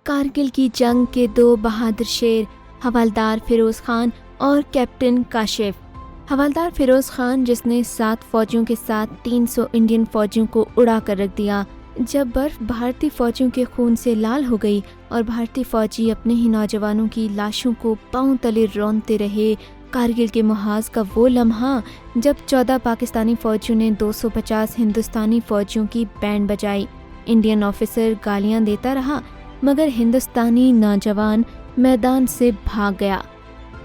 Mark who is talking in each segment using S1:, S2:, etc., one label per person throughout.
S1: कारगिल की जंग के दो बहादुर शेर हवलदार फिरोज खान और कैप्टन काशिफ। हवलदार फिरोज खान जिसने 7 फौजियों के साथ 300 इंडियन फौजियों को उड़ा कर रख दिया। जब बर्फ भारतीय फौजियों के खून से लाल हो गई और भारतीय फौजी अपने ही नौजवानों की लाशों को पांव तले रौंदते रहे, कारगिल के मुहाज का वो लम्हा जब 14 पाकिस्तानी फौजियों ने 250 हिंदुस्तानी फौजियों की बैंड बजाई। इंडियन ऑफिसर गालियां देता रहा मगर हिंदुस्तानी नौजवान मैदान से भाग गया।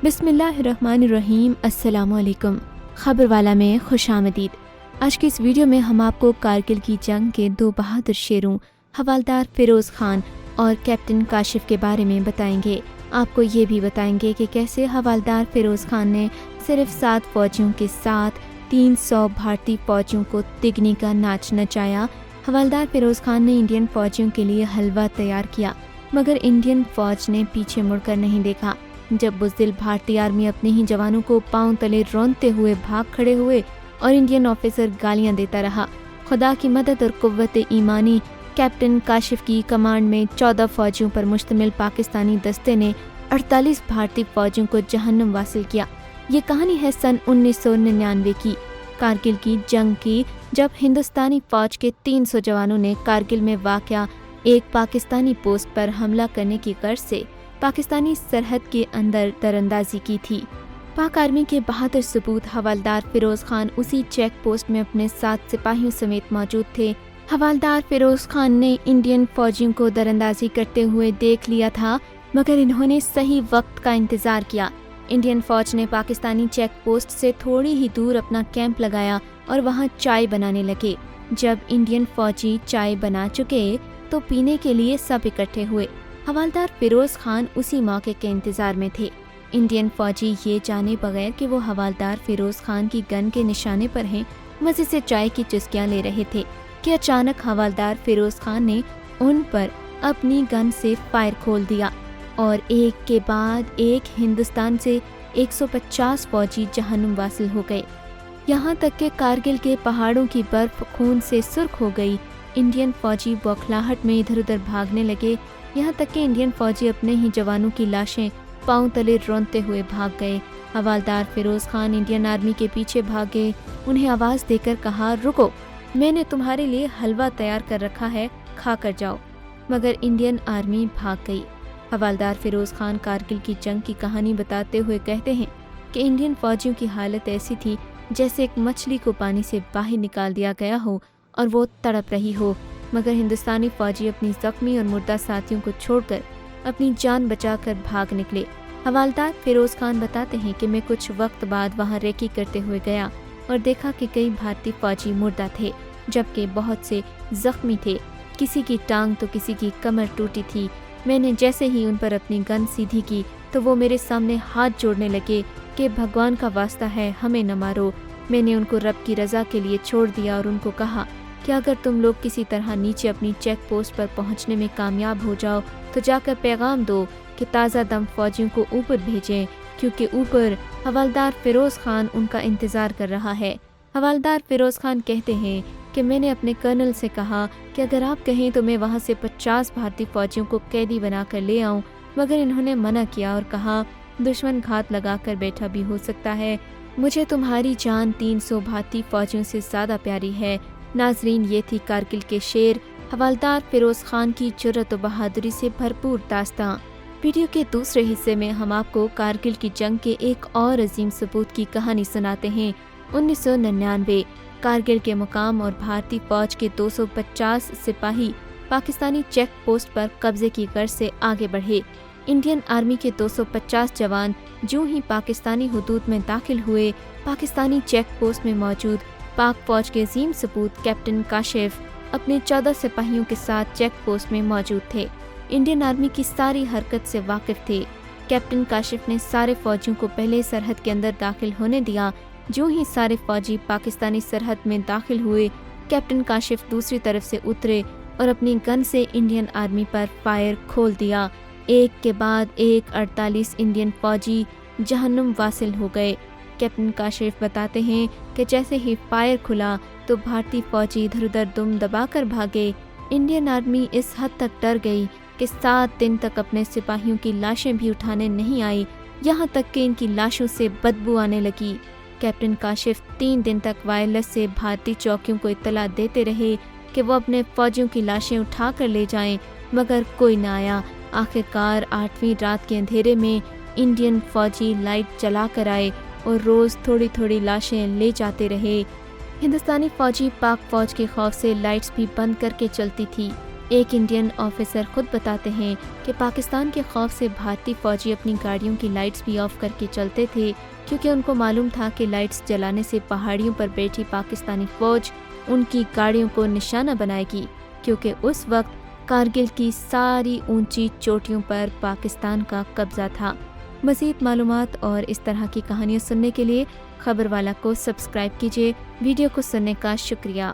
S1: बिस्मिल्लाहिर्रहमानिर्रहीम, अस्सलामुअलैकुम। खबर वाला में खुशामदीद। आज की इस वीडियो में हम आपको कारगिल की जंग के दो बहादुर शेरों हवलदार फिरोज खान और कैप्टन काशिफ के बारे में बताएंगे। आपको ये भी बताएंगे कि कैसे हवलदार फिरोज खान ने सिर्फ 7 फौजियों के साथ 300 भारतीय फौजियों को तिगनी का नाच नचाया। हवलदार फिरोज खान ने इंडियन फौजियों के लिए हलवा तैयार किया मगर इंडियन फौज ने पीछे मुड़कर नहीं देखा। जब बुज़दिल भारतीय आर्मी अपने ही जवानों को पांव तले रौंदते हुए भाग खड़े हुए और इंडियन ऑफिसर गालियां देता रहा। खुदा की मदद और कुव्वत ईमानी कैप्टन काशिफ की कमांड में 14 फौजियों पर मुश्तमिल पाकिस्तानी दस्ते ने 48 भारतीय फौजियों को जहन्नम वासिल किया। ये कहानी है सन 1999 की, कारगिल की जंग की, जब हिंदुस्तानी फौज के 300 जवानों ने कारगिल में वाक़या एक पाकिस्तानी पोस्ट पर हमला करने की गर्ज से पाकिस्तानी सरहद के अंदर दरअंदाजी की थी। पाक आर्मी के बहादुर सपूत हवलदार फिरोज खान उसी चेक पोस्ट में अपने 7 सिपाहियों समेत मौजूद थे। हवलदार फिरोज खान ने इंडियन फौजियों को दरअंदाजी करते हुए देख लिया था मगर इन्होंने सही वक्त का इंतजार किया। इंडियन फौज ने पाकिस्तानी चेक पोस्ट से थोड़ी ही दूर अपना कैंप लगाया और वहां चाय बनाने लगे। जब इंडियन फौजी चाय बना चुके तो पीने के लिए सब इकट्ठे हुए। हवलदार फिरोज खान उसी मौके के इंतजार में थे। इंडियन फौजी ये जाने बगैर कि वो हवलदार फिरोज खान की गन के निशाने पर हैं, मजे से चाय की चुस्कियां ले रहे थे कि अचानक हवलदार फिरोज खान ने उन पर अपनी गन से फायर खोल दिया और एक के बाद एक हिंदुस्तान से 150 फौजी जहन्नुम वासिल हो गए। यहाँ तक कि कारगिल के पहाड़ों की बर्फ खून से सुर्ख हो गई। इंडियन फौजी बौखलाहट में इधर उधर भागने लगे। यहाँ तक कि इंडियन फौजी अपने ही जवानों की लाशें पांव तले रौंदते हुए भाग गए। हवलदार फिरोज खान इंडियन आर्मी के पीछे भागे। उन्हें आवाज़ देकर कहा, रुको, मैंने तुम्हारे लिए हलवा तैयार कर रखा है, खा कर जाओ। मगर इंडियन आर्मी भाग गई। हवलदार फिरोज खान कारगिल की जंग की कहानी बताते हुए कहते हैं कि इंडियन फौजियों की हालत ऐसी थी जैसे एक मछली को पानी से बाहर निकाल दिया गया हो और वो तड़प रही हो, मगर हिंदुस्तानी फौजी अपनी जख्मी और मुर्दा साथियों को छोड़कर अपनी जान बचाकर भाग निकले। हवलदार फिरोज खान बताते हैं कि मैं कुछ वक्त बाद वहां रेकी करते हुए गया और देखा कि कई भारतीय फौजी मुर्दा थे जबकि बहुत से जख्मी थे। किसी की टांग तो किसी की कमर टूटी थी। मैंने जैसे ही उन पर अपनी गन सीधी की तो वो मेरे सामने हाथ जोड़ने लगे कि भगवान का वास्ता है, हमें न मारो। मैंने उनको रब की रज़ा के लिए छोड़ दिया और उनको कहा कि अगर तुम लोग किसी तरह नीचे अपनी चेक पोस्ट पर पहुंचने में कामयाब हो जाओ तो जाकर पैगाम दो कि ताज़ा दम फौजियों को ऊपर भेजें, क्योंकि ऊपर हवलदार फिरोज खान उनका इंतज़ार कर रहा है। हवलदार फिरोज खान कहते हैं कि मैंने अपने कर्नल से कहा कि अगर आप कहें तो मैं वहां से 50 भारतीय फौजियों को कैदी बनाकर ले आऊं, मगर इन्होंने मना किया और कहा दुश्मन घात लगा कर बैठा भी हो सकता है। मुझे तुम्हारी जान 300 भारतीय फौजियों से ज़्यादा प्यारी है। नाजरीन, ये थी कारगिल के शेर हवलदार फिरोज खान की जुर्रत और बहादुरी से भरपूर दास्तां। वीडियो के दूसरे हिस्से में हम आपको कारगिल की जंग के एक और अजीम सबूत की कहानी सुनाते हैं। 1999 कारगिल के मुकाम और भारतीय फौज के 250 सिपाही पाकिस्तानी चेक पोस्ट पर कब्जे की गर्ज से आगे बढ़े। इंडियन आर्मी के 250 जवान जो ही पाकिस्तानी हुदूद में दाखिल हुए, पाकिस्तानी चेक पोस्ट में मौजूद पाक फौज के अजीम सपूत कैप्टन काशिफ अपने 14 सिपाहियों के साथ चेक पोस्ट में मौजूद थे। इंडियन आर्मी की सारी हरकत से वाकिफ थे। कैप्टन काशिफ ने सारे फौजियों को पहले सरहद के अंदर दाखिल होने दिया। जो ही सारे फौजी पाकिस्तानी सरहद में दाखिल हुए, कैप्टन काशिफ दूसरी तरफ से उतरे और अपनी गन से इंडियन आर्मी पर फायर खोल दिया। एक के बाद एक 48 इंडियन फौजी जहन्नुम वासिल हो गए। कैप्टन काशिफ बताते हैं कि जैसे ही फायर खुला तो भारतीय फौजी इधर उधर दुम दबाकर भागे। इंडियन आर्मी इस हद तक डर गई کہ 7 دن تک اپنے سپاہیوں کی لاشیں بھی اٹھانے نہیں آئی، یہاں تک کہ ان کی لاشوں سے بدبو آنے لگی۔ کیپٹن کاشف 3 دن تک وائرلیس سے بھارتی چوکیوں کو اطلاع دیتے رہے کہ وہ اپنے فوجیوں کی لاشیں اٹھا کر لے جائیں، مگر کوئی نہ آیا۔ آخرکار 8ویں رات کے اندھیرے میں انڈین فوجی لائٹ جلا کر آئے اور روز تھوڑی تھوڑی لاشیں لے جاتے رہے۔ ہندوستانی فوجی پاک فوج کے خوف سے لائٹس بھی بند کر کے چلتی تھی۔ ایک انڈین آفیسر خود بتاتے ہیں کہ پاکستان کے خوف سے بھارتی فوجی اپنی گاڑیوں کی لائٹس بھی آف کر کے چلتے تھے، کیونکہ ان کو معلوم تھا کہ لائٹس جلانے سے پہاڑیوں پر بیٹھی پاکستانی فوج ان کی گاڑیوں کو نشانہ بنائے گی، کیونکہ اس وقت کارگل کی ساری اونچی چوٹیوں پر پاکستان کا قبضہ تھا۔ مزید معلومات اور اس طرح کی کہانیاں سننے کے لیے خبر والا کو سبسکرائب کیجیے۔ ویڈیو کو سننے کا شکریہ۔